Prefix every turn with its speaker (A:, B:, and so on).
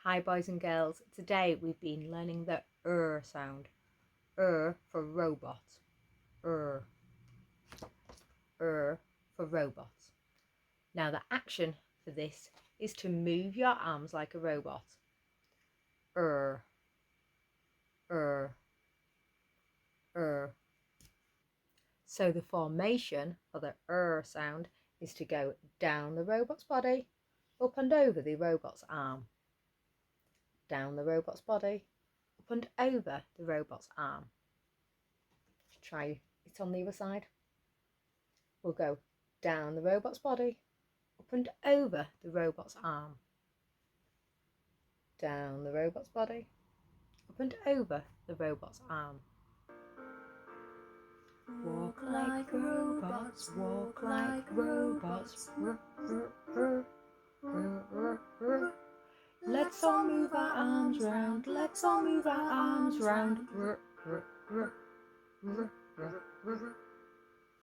A: Hi boys and girls, today we've been learning the sound. For robot. Er, for robot. Now the action for this is to move your arms like a robot. Er, er, er. So the formation for the sound is to go down the robot's body, up and over the robot's arm. Down the robot's body, up and over the robot's arm. Try it on the other side. We'll go down the robot's body, up and over the robot's arm. Down the robot's body, up and over the robot's arm. Walk like robots, walk like robots. Let's all move our arms round, let's all move our arms round.